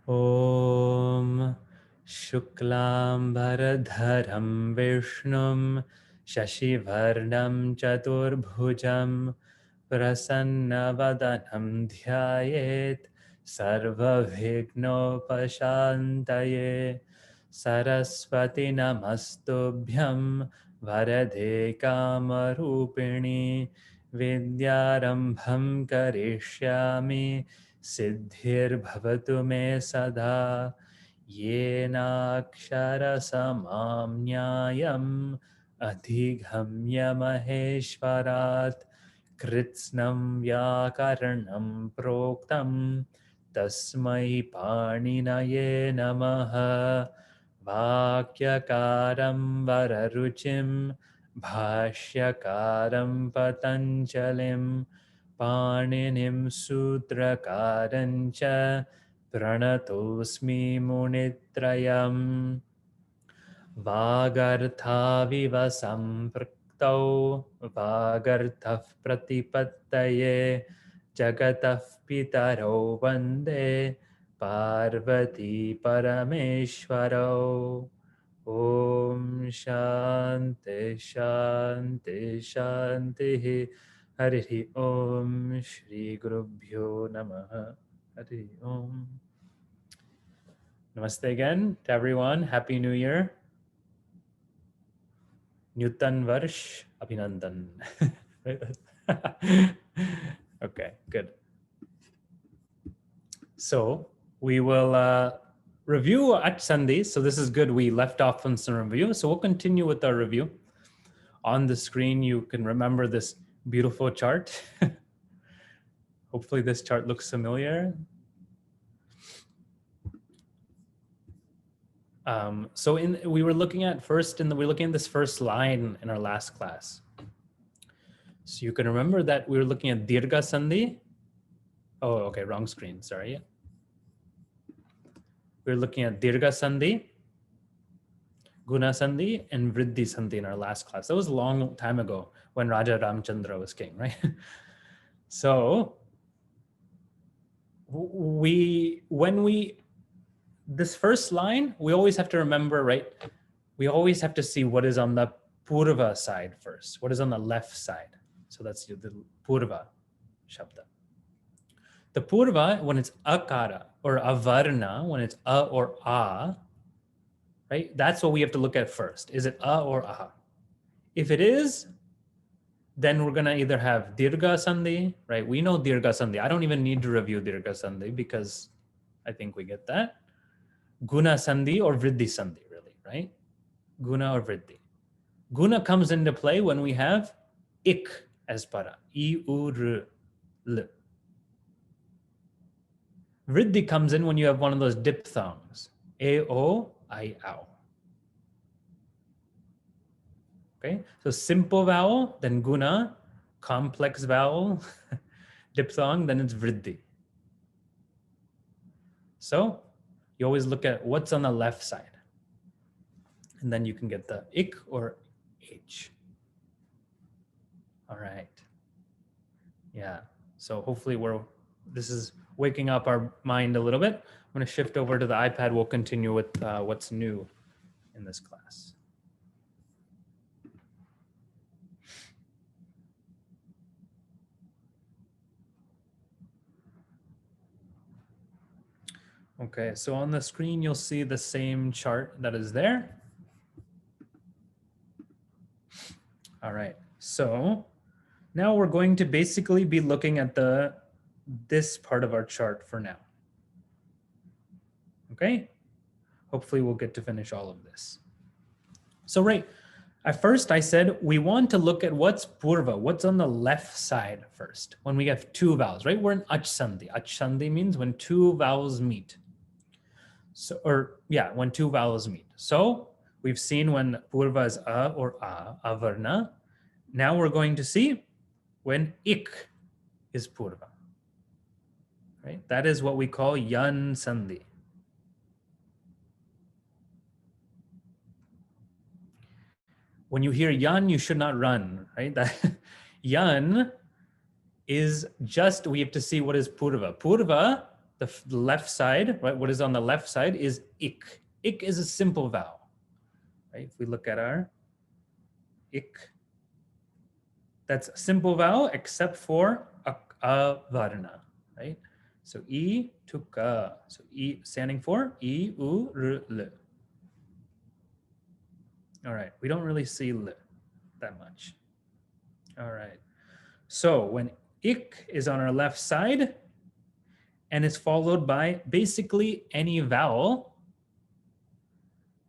Om Shuklam Bharadharam Vishnum Shashivarnam Chaturbhujam Prasannavadanam Dhyayet Sarvabhignopashantaye Saraswati Namastubhyam Varade Kamarupini Vidyarambham Karishyami Siddhir me sada Yenakshara samamnyayam Adhigamya maheshwarat Kritsnam vyakaranam proktam Tasmai paninaye namaha Vakyakaram vararuchim Bhashyakaram patanchalim Paninim Sutrakarancha Pranatosmi Munitrayam Vagarthaviva Sampraktau Vagarthav Pratipattaye Jagatav Pitaro Vande Parvati Parameshwarau Om Shanti Shanti Shanti Hari Om Shri Gurubhyo Namaha Hari Om. Namaste again to everyone. Happy New Year. Nutan Varsh Abhinandan. Okay, good. So we will review at Sandhi. So this is good. We left off on some review. So we'll continue with our review. On the screen, you can remember this beautiful chart. Hopefully this chart looks familiar. We were looking at this first line in our last class. So you can remember that we were looking at Dirgha Sandhi. Oh, okay, wrong screen, sorry. We were looking at Dirgha Sandhi, Guna Sandhi, and Vriddhi Sandhi in our last class. That was a long time ago when Raja Ramchandra was king, right? So this first line, we always have to remember, right? We always have to see what is on the Purva side first, what is on the left side. So that's the Purva Shabda. The Purva, when it's Akara, or Avarna, when it's A or A, right? That's what we have to look at first. Is it A or A? If it is, then we're gonna either have Dirgha Sandhi, right? We know Dirgha Sandhi. I don't even need to review Dirgha Sandhi because I think we get that. Guna Sandhi or Vriddhi Sandhi, really, right? Guna or Vriddhi. Guna comes into play when we have ik as para, I-U-R-L. Vriddhi comes in when you have one of those diphthongs, A-O-I-Ow. Okay, so simple vowel, then guna, complex vowel, diphthong, then it's vriddhi. So you always look at what's on the left side. And then you can get the ik or h. All right. Yeah, so hopefully this is waking up our mind a little bit. I'm gonna shift over to the iPad. We'll continue with what's new in this class. Okay, so on the screen, you'll see the same chart that is there. All right, so now we're going to basically be looking at this part of our chart for now. Okay, hopefully we'll get to finish all of this. So right, at first I said we want to look at what's Purva, what's on the left side first, when we have two vowels, right? We're in Ach Sandhi. Ach Sandhi means when two vowels meet. So, when two vowels meet. So we've seen when Purva is A or A, Avarna. Now we're going to see when ik is Purva, right? That is what we call Yan Sandhi. When you hear Yan, you should not run, right? That Yan is just, we have to see what is Purva. Purva, the left side, right? What is on the left side is ik. Ik is a simple vowel, right? If we look at our ik, that's a simple vowel except for a varna, right? So I to ka. So I standing for I, U, R, L. All right, we don't really see L that much. All right, so when ik is on our left side and it's followed by basically any vowel,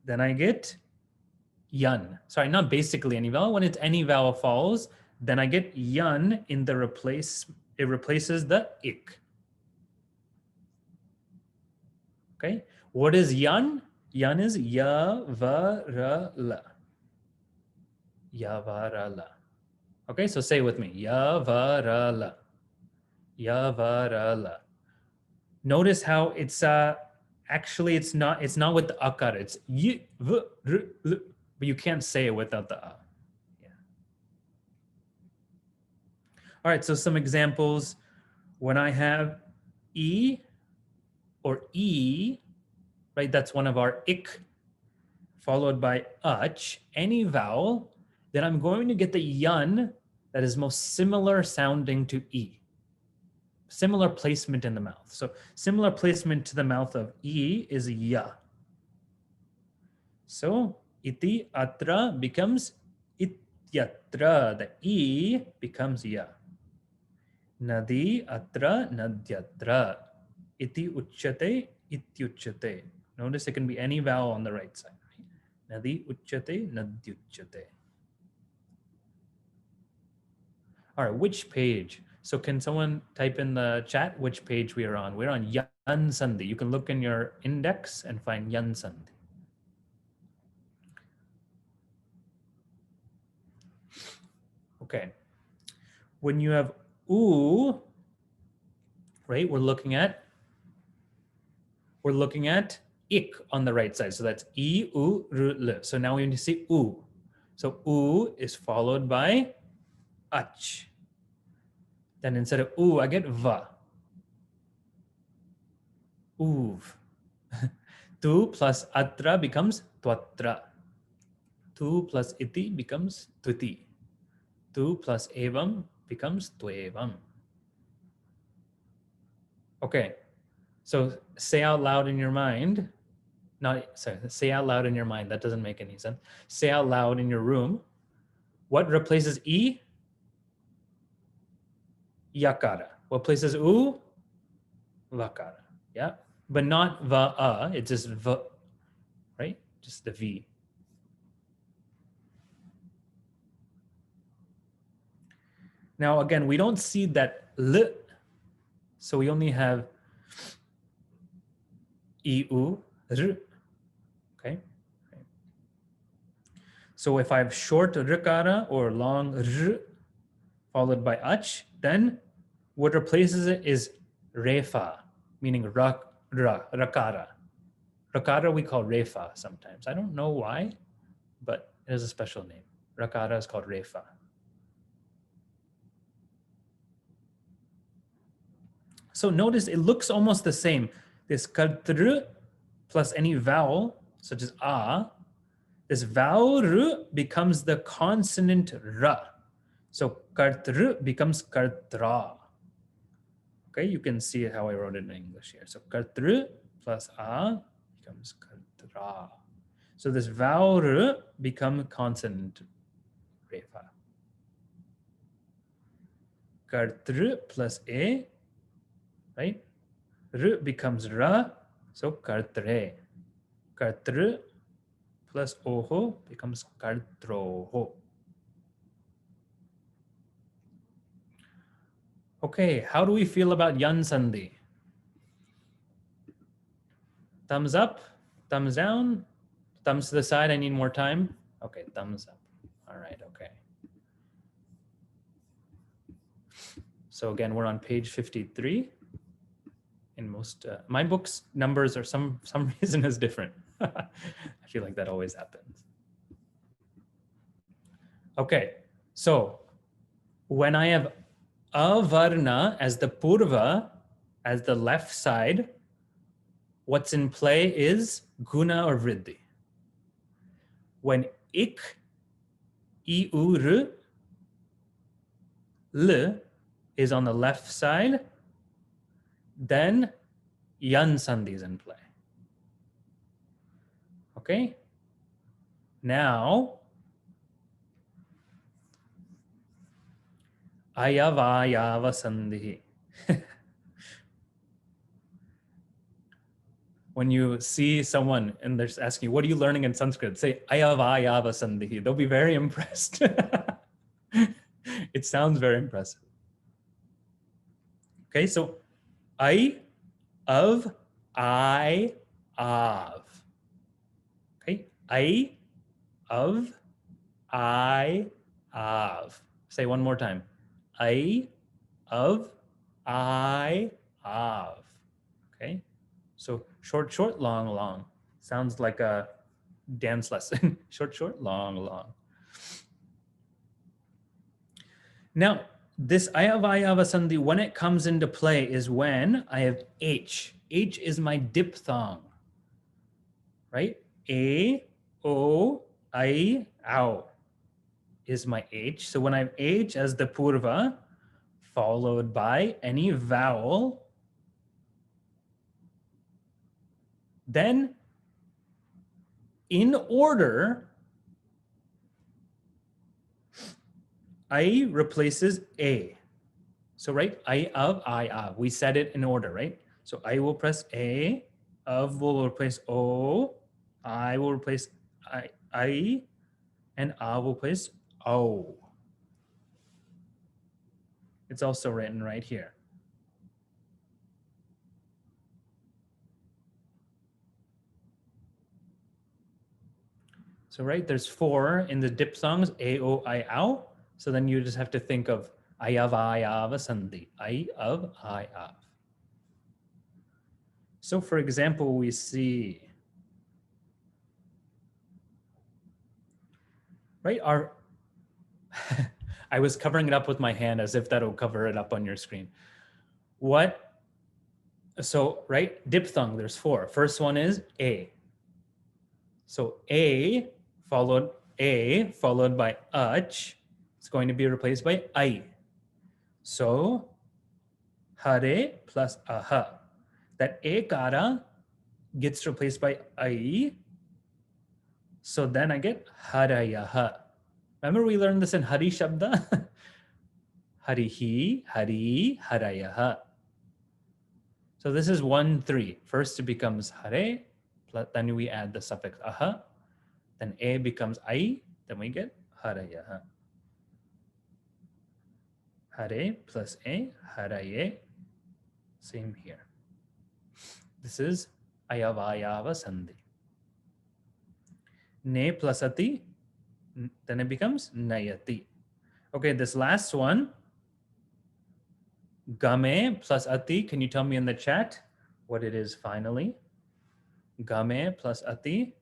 then I get yun. Sorry, not basically any vowel. When it's any vowel follows, then I get yun in the replace. It replaces the ik. Okay, what is yun? Yun is yavarala. Yavarala. Okay, so say it with me. Yavarala. Yavarala. Notice how it's actually it's not with the akar. It's y, v, r, l, but you can't say it without the a. Yeah. All right, so some examples. When I have e or e, right, that's one of our ik, followed by ach, any vowel, then I'm going to get the yun that is most similar sounding to e. Similar placement in the mouth. So similar placement to the mouth of e is ya. So iti atra becomes ityatra. The e becomes ya. Nadi atra nadyatra. Iti uchyate ityuchyate. Notice it can be any vowel on the right side. Right? Nadi uchyate nadyuchyate. All right, which page? So can someone type in the chat which page we are on? We're on Yan Sandhi. You can look in your index and find Yan Sandhi. Okay. When you have U, right, we're looking at ik on the right side. So that's I, U, R, L. So now we need to see U. So U is followed by ach. Then instead of U, I get va. Uv. Tu plus atra becomes twatra. Tu plus iti becomes tuti. Tu plus evam becomes tuevam. Okay, so say out loud in your mind. Say out loud in your mind. That doesn't make any sense. Say out loud in your room. What replaces e? Yakara. What places u? Vakara. Yeah, but not va. It's just v, right? Just the v. Now again, we don't see that l, so we only have I, U, R. Okay. So if I have short rikara or long r followed by ach, then what replaces it is refa, meaning rakara. Rakara we call refa sometimes. I don't know why, but it has a special name. Rakara is called refa. So notice it looks almost the same. This kartr plus any vowel, such as a, this vowel r becomes the consonant ra. So kartr becomes kartra. Okay, you can see how I wrote it in English here. So kartr plus a becomes kartra. So this vowel r becomes consonant refa. Kartr plus a, right? R becomes ra, so kartre. Kartr plus oho becomes kartroho. Okay, how do we feel about Yan Sandhi? Thumbs up, thumbs down, thumbs to the side, I need more time. Okay, thumbs up. All right, okay. So again, we're on page 53. In most, my book's numbers are some reason is different. I feel like that always happens. Okay, so when I have a varna as the purva, as the left side, what's in play is guna or vriddhi. When ik, I, u, r, l is on the left side, then yan sandhi is in play. Okay? Now, ayavayava sandhi. When you see someone and they're asking you, what are you learning in Sanskrit? Say, ayavayava sandhi. They'll be very impressed. It sounds very impressive. Okay, so I, of, I, of. Okay, I, of, I, of. Say one more time. I, of, I, of. Okay, so short, short, long, long. Sounds like a dance lesson. Short, short, long, long. Now, this ayavayava sandhi, when it comes into play, is when I have H. H is my diphthong, right? A, O, I, ow is my H. So when I have H as the purva, followed by any vowel, then in order, I replaces A. So, right, I, of. We said it in order, right? So I will press A, of will replace O, I will replace I, and A will replace O. It's also written right here. So, right, there's 4 in the diphthongs, A, O, I, ow. So then you just have to think of ayavayava sandhi, I, of, I, of. So for example, we see, right, I was covering it up with my hand as if that'll cover it up on your screen. So, right, diphthong, there's 4. First one is A. So A followed by ach, it's going to be replaced by I. So hare plus aha. That A kara gets replaced by I. So then I get harayaha. Remember we learned this in Hari Shabda? Harihi, Hari, harayaha. So this is 1, 3. First it becomes hare, then we add the suffix aha. Then A becomes I, then we get harayaha. Hare plus A, haraye. Same here. This is ayavayava sandhi. Ne plus ati, then it becomes nayati. Okay, this last one, game plus ati. Can you tell me in the chat what it is finally? Game plus ati.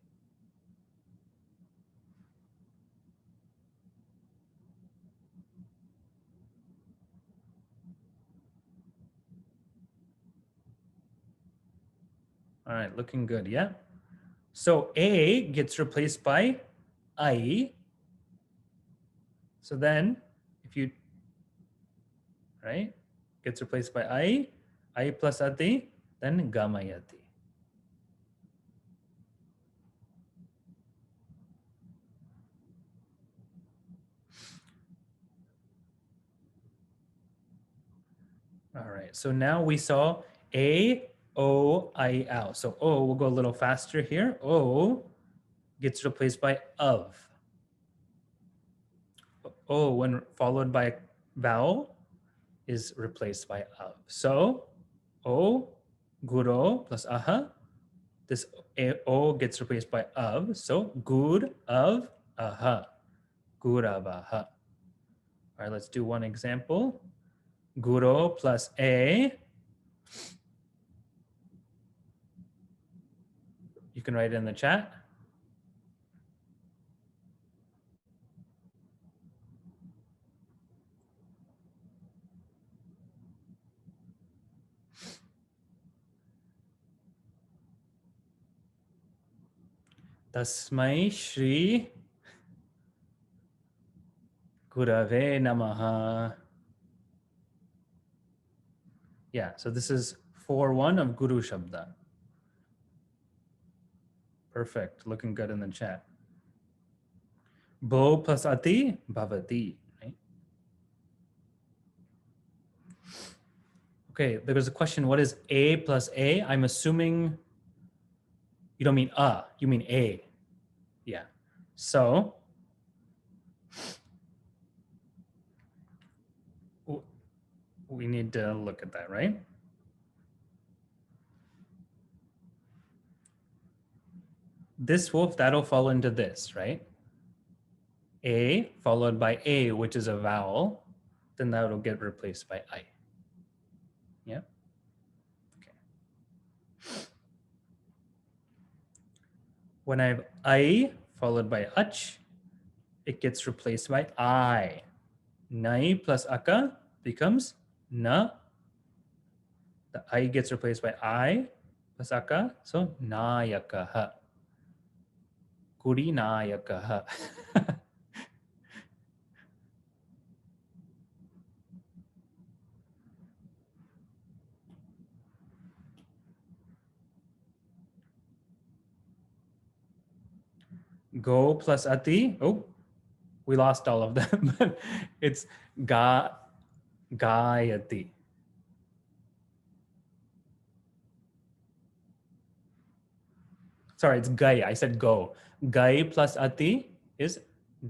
All right, looking good, yeah? So A gets replaced by I. So then if you, right, gets replaced by I plus ati, then gamayati. All right, so now we saw A, O, I, ow. So O, we'll go a little faster here. O gets replaced by of. O, when followed by vowel, is replaced by of. So O, guro plus aha. This O gets replaced by of. So gur of aha. Guravaha. All right, let's do one example. Guro plus A. You can write it in the chat. Tasmai Shri Gurave Namaha. Yeah, so this is 4-1 of Guru Shabda. Perfect, looking good in the chat. Bo plus ati, bhavati, right? Okay, there was a question, what is A plus A? I'm assuming you don't mean you mean A. Yeah, so we need to look at that, right? This wolf, that'll fall into this, right? A followed by A, which is a vowel, then that'll get replaced by I. Yeah. Okay. When I have I followed by ach, it gets replaced by I. Nai plus aka becomes na. The I gets replaced by I plus aka, so nayakaha. Kuri nayakaha. Go plus ati. Oh, we lost all of them. But it's gayati. Sorry, it's gaya. I said go. Gai plus ati is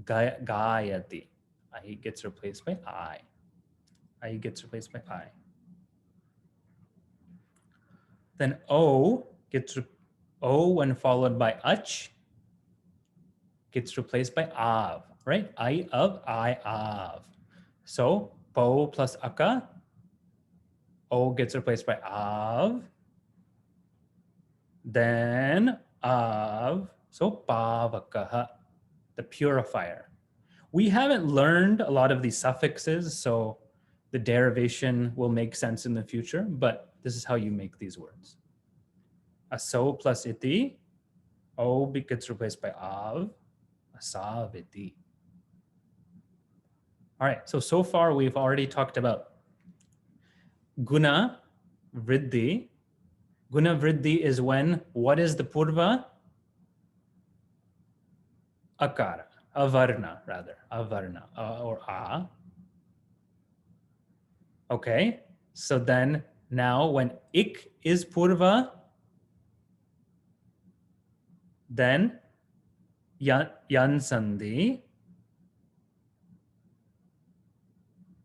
gayati. I gets replaced by I. I gets replaced by I. Then O gets O when followed by ach gets replaced by av, right? I av. So po plus aka, O gets replaced by av. Then av, so pavakaha, the purifier. We haven't learned a lot of these suffixes, so the derivation will make sense in the future, but this is how you make these words. Aso plus iti, O gets replaced by av, asaviti. All right, so far we've already talked about guna vriddhi. Guna vriddhi is when, what is the purva? Akara, avarna rather, avarna or a. Okay, so then now when ik is purva, then yan sandhi.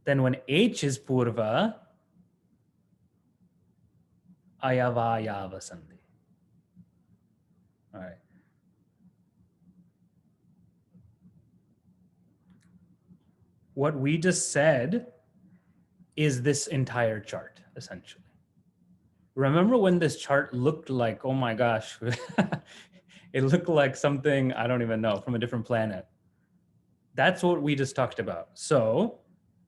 Then when H is purva, ayavayava sandhi. All right. What we just said is this entire chart, essentially. Remember when this chart looked like, oh my gosh, it looked like something, I don't even know, from a different planet. That's what we just talked about. So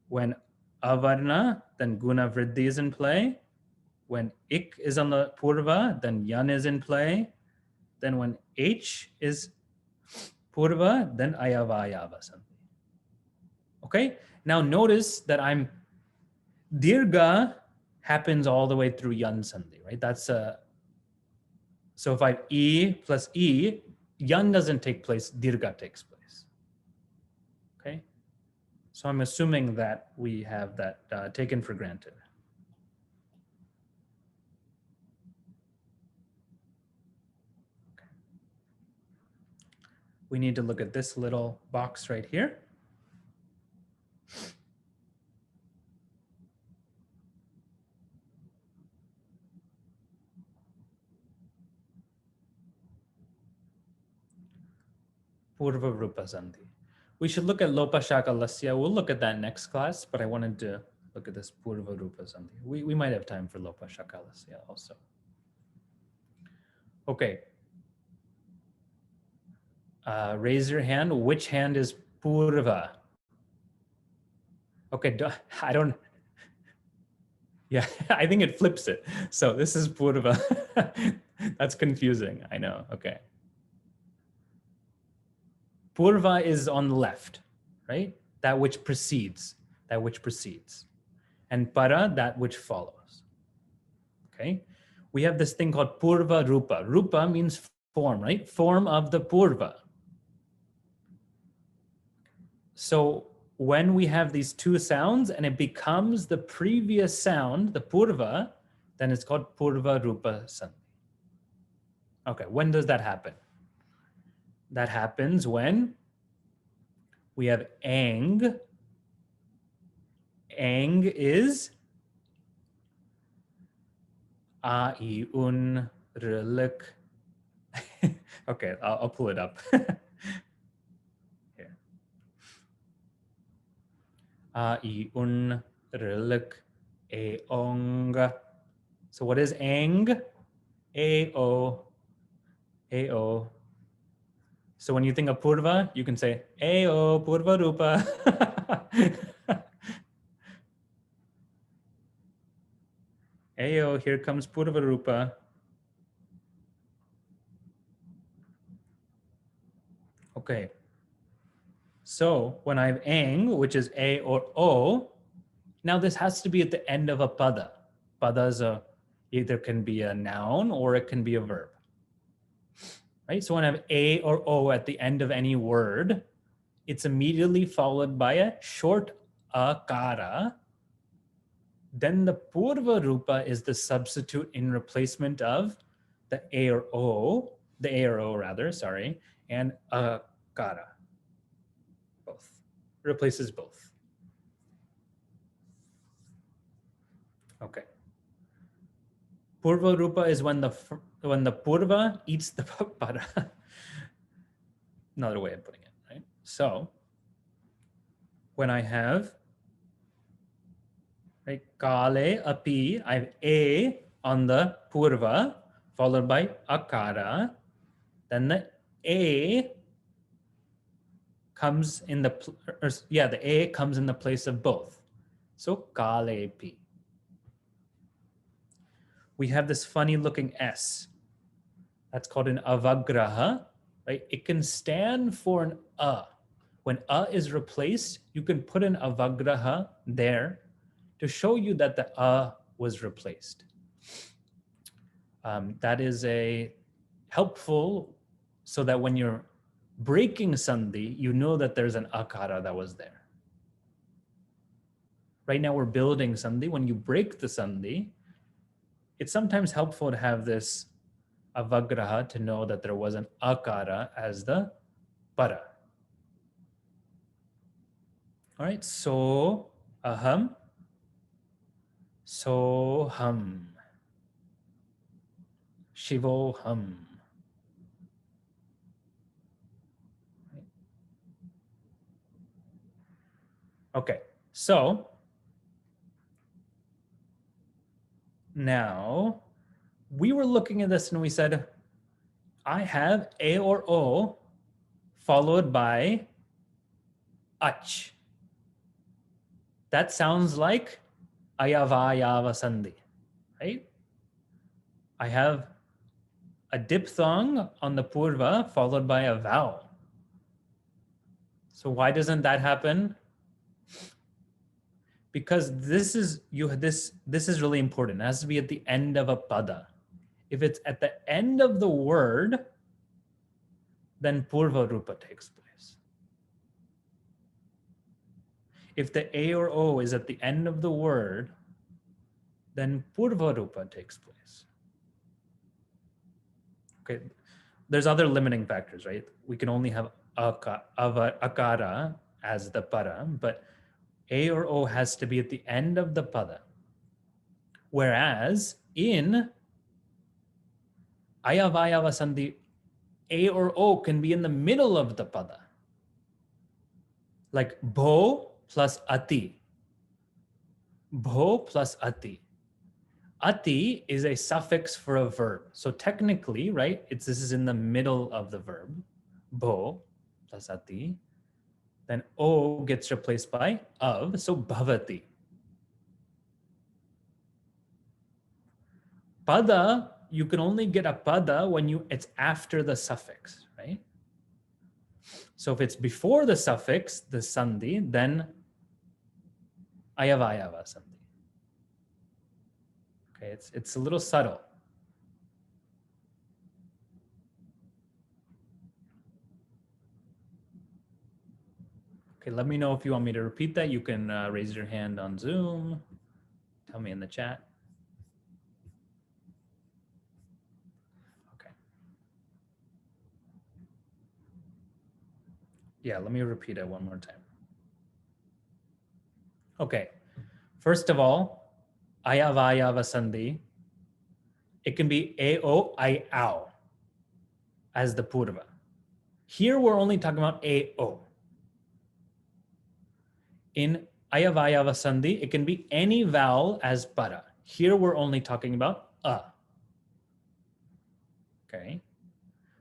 when avarna, then guna vriddhi is in play. When ik is on the purva, then yan is in play. Then when H is purva, then ayavayava sandhi. Okay, now notice that dirgha happens all the way through yan sandhi, right? That's so if I have E plus E, yan doesn't take place, dirgha takes place. Okay, so I'm assuming that we have that taken for granted. Okay. We need to look at this little box right here. Purva Rupa Sandhi. We should look at Lopa Shaka Lasya. We'll look at that next class, but I wanted to look at this Purva Rupa Sandhi. We might have time for Lopa Shaka Lasya also. Okay. Raise your hand. Which hand is Purva? Okay, I don't, yeah, I think it flips it. So this is Purva. That's confusing, I know, okay. Purva is on the left, right? That which precedes, that which precedes. And para, that which follows. Okay? We have this thing called purva rupa. Rupa means form, right? Form of the purva. So when we have these two sounds and it becomes the previous sound, the purva, then it's called purva rupa sandhi. Okay, when does that happen? That happens when we have ang. Ang is a, I, un, riluk. Okay, I'll pull it up. Here. A, I, un, riluk, e, ong. So what is ang? A, o, a, o. So when you think of purva, you can say a, o, purva rupa. Ayo, here comes purva rupa. Okay. So when I have ang, which is a or o, now this has to be at the end of a pada. Pada is either can be a noun or it can be a verb. Right? So when I have a or o at the end of any word, it's immediately followed by a short akara. Then the purva rupa is the substitute in replacement of the a or o, the a or o rather, sorry, and akara. Both. Replaces both. Okay. Purva rupa is when the purva eats the para. Another way of putting it, right? So when I have right, kale api, I have a on the purva followed by akara. Then the a comes in the the a comes in the place of both. So kale pi. We have this funny looking S. That's called an avagraha, right? It can stand for an a. When a is replaced, you can put an avagraha there to show you that the a was replaced. That is a helpful so that when you're breaking sandhi, you know that there's an akara that was there. Right now we're building sandhi. When you break the sandhi, it's sometimes helpful to have this avagraha to know that there was an akara as the para. All right, so aham, soham, shivoham. Okay, so now we were looking at this and we said, I have a or o followed by ach. That sounds like ayavayava sandhi, right? I have a diphthong on the purva followed by a vowel. So why doesn't that happen? Because this is really important. It has to be at the end of a pada. If it's at the end of the word, then purva rupa takes place. If the a or o is at the end of the word, then purva rupa takes place. Okay, there's other limiting factors, right? We can only have akara as the para, but a or o has to be at the end of the pada. Whereas in ayavayava sandhi, a or o can be in the middle of the pada. Like bho plus ati. Bho plus ati. Ati is a suffix for a verb. So technically, right, this is in the middle of the verb. Bho plus ati. Then o gets replaced by of, so bhavati. Pada, you can only get a pada when it's after the suffix, right? So if it's before the suffix, the sandhi, then ayavayava sandhi. Okay, it's a little subtle. Okay, let me know if you want me to repeat that. You can raise your hand on Zoom. Tell me in the chat. Okay. Yeah, let me repeat it one more time. Okay. First of all, ayavayava sandhi. It can be ao, I, ow as the purva. Here we're only talking about ao. In ayavayava sandhi, it can be any vowel as para. Here we're only talking about a. Okay.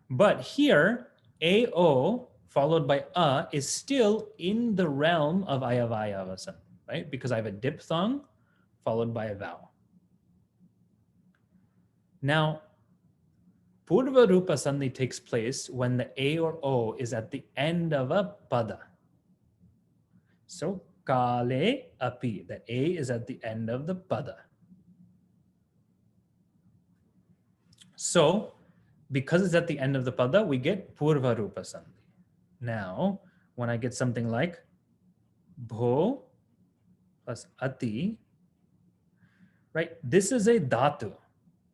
But here, ao followed by a is still in the realm of ayavayava sandhi, right? Because I have a diphthong followed by a vowel. Now, purva rupa sandhi takes place when the a or o is at the end of a pada. So, kale api, the a is at the end of the pada. So, because it's at the end of the pada, we get purva rupa sandhi. Now, when I get something like bho plus ati, right? This is a dhatu.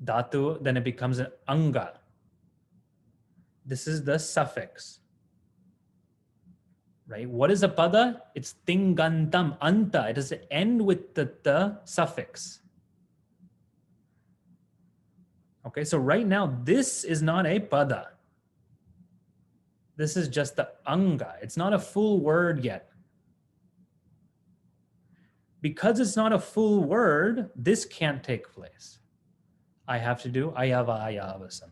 Dhatu, then it becomes an anga. This is the suffix. Right? What is a pada? It's tingantam, anta. It does end with the suffix. Okay, so right now, this is not a pada. This is just the anga. It's not a full word yet. Because it's not a full word, this can't take place. I have to do ayava sandhi.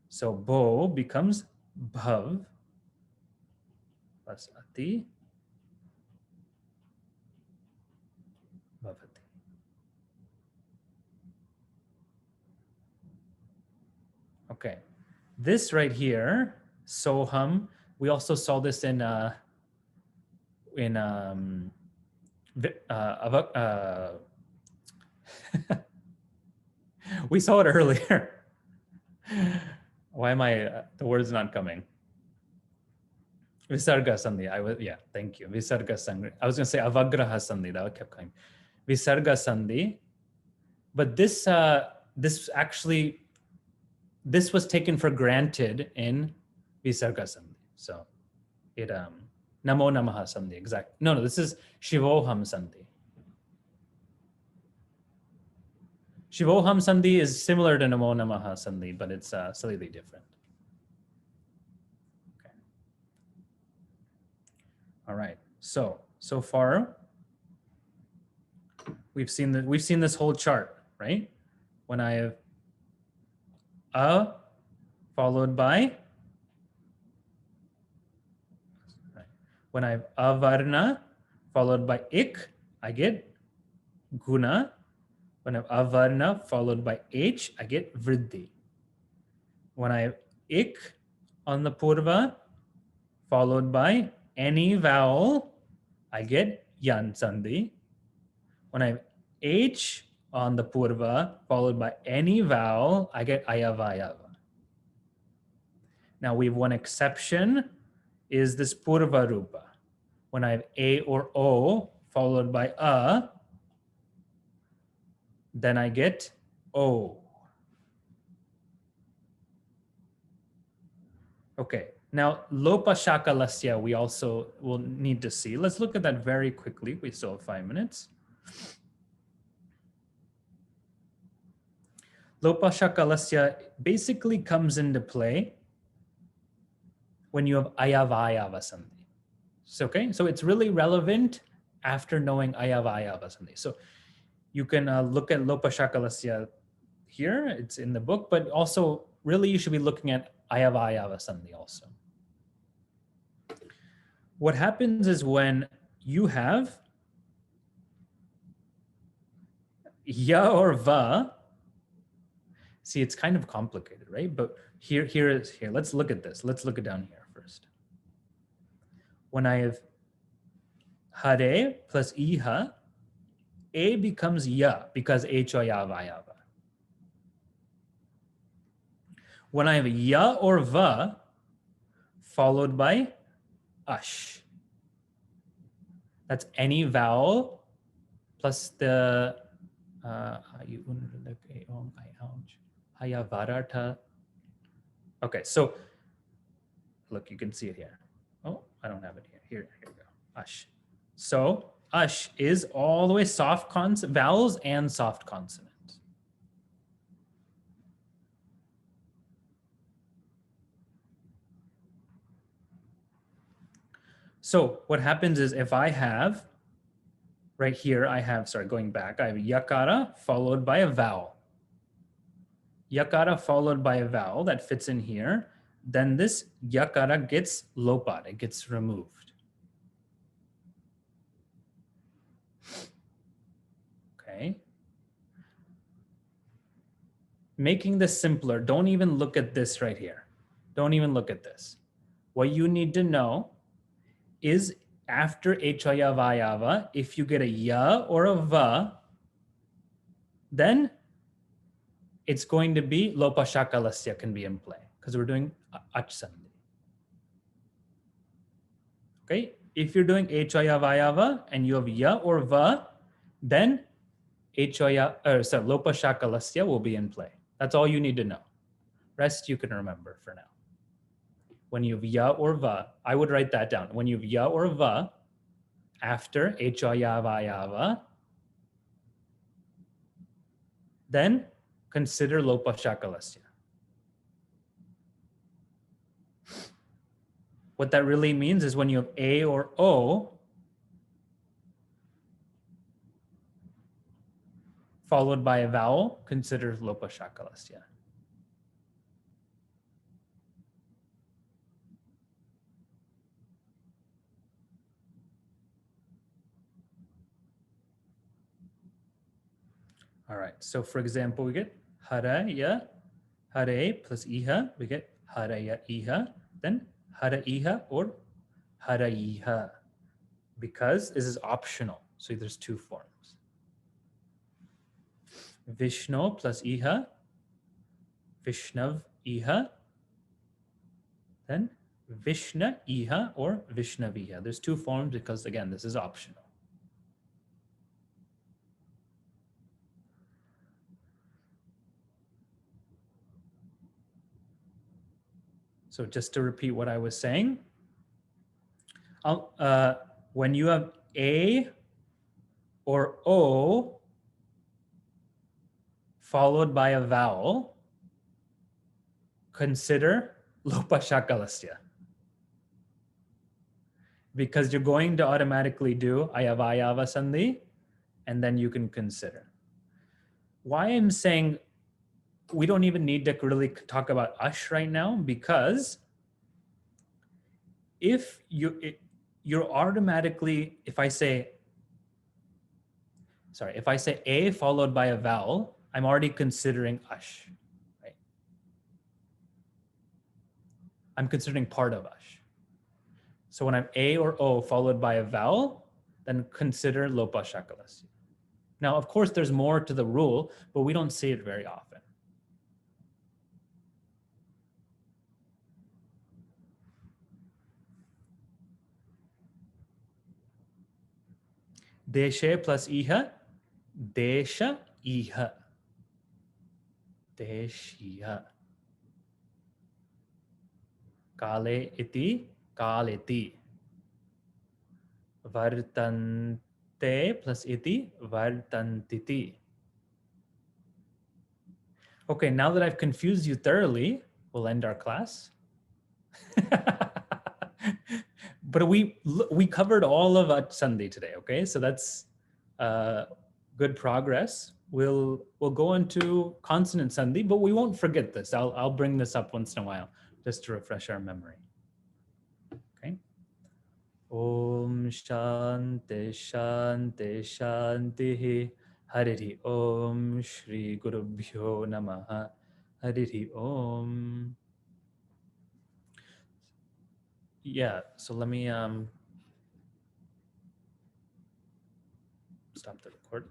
So bo becomes bhav plus ati bhavati. Okay, this right here, soham. We also saw this in we saw it earlier. Why am I, the word's not coming? Visarga sandhi. Yeah, thank you. Visarga sandhi. I was going to say avagraha sandhi. That kept coming. Visarga sandhi. But this was taken for granted in Visarga sandhi. So it namo namaha sandhi. Exact. No, this is shivoham sandhi. Shivoham sandhi is similar to namo namaha sandhi, but it's slightly different. Okay. All right. So far we've seen this whole chart, right? When I have a followed by, when I have avarna followed by ik, I get guna. When I have avarna followed by h, I get vriddhi. When I have ik on the purva followed by any vowel, I get yan sandhi. When I have h on the purva followed by any vowel, I get ayavayava. Now we have one exception, is this purva rupa. When I have a or o followed by a, then I get o. Okay, now lopa shakalasya we also will need to see. Let's look at that very quickly. We still have 5 minutes. Lopa shakalasya basically comes into play when you have ayavayava sandhi. So, okay, so it's really relevant after knowing ayavayava sandhi. So you can look at lopa shakalasya here, it's in the book, but also really you should be looking at ayavayava sandhi also. What happens is when you have ya or va, See, it's kind of complicated, right? But here. Let's look at this. Let's look it down here first. When I have hare plus iha, a becomes ya because ya vayava. When I have ya or va followed by ash, that's any vowel plus the okay, so look, you can see it here. Oh, I don't have it here. Here we go. Ash. So ash is all the way soft vowels and soft consonants. So what happens is if I have, right here, I have, sorry, going back, I have yakara followed by a vowel. Yakara followed by a vowel that fits in here. Then this yakara gets lopad, it gets removed. Okay. Making this simpler, don't even look at this right here. Don't even look at this. What you need to know is after echaya vayava, if you get a ya or a va, then it's going to be lopa shakalasya can be in play because we're doing ach sandhi. Okay, if you're doing echaya vayava and you have ya or va, then lopa shakalasya will be in play. That's all you need to know. Rest you can remember for now. When you have ya or va, I would write that down. When you have ya or va, after echaya vayava, then consider lopa shakalasya. What that really means is when you have a or o followed by a vowel, consider lopa shakalasya. All right, so for example, we get haraya, hare plus iha, we get haraya iha, then hara iha or haraiha, because this is optional. So there's two forms. Vishnu plus iha, Vishnav iha, then Vishna iha or Vishnaviha. There's two forms because again, this is optional. So just to repeat what I was saying, when you have a or o followed by a vowel, consider lopa shakalasya. Because you're going to automatically do ayavayava sandhi, and then you can consider. Why I'm saying we don't even need to really talk about ash right now, because if you're automatically, if I say a followed by a vowel, I'm already considering ash, right? I'm considering part of ash. So when I'm a or o followed by a vowel, then consider lopa shakalasya. Now, of course, there's more to the rule, but we don't see it very often. Deshe plus iha, desha iha. Deshiha. Kale iti, kaleti. Vartante plus iti, vartantiti. Okay, now that I've confused you thoroughly, we'll end our class. But we covered all of Sandhi today, okay? So that's good progress. We'll go into consonant Sandhi, but we won't forget this. I'll bring this up once in a while just to refresh our memory. Okay. Om Shanti Shanti Shanti Harihi Om Shri Gurubhyo Namaha Harihi Om. Yeah, so let me stop the record.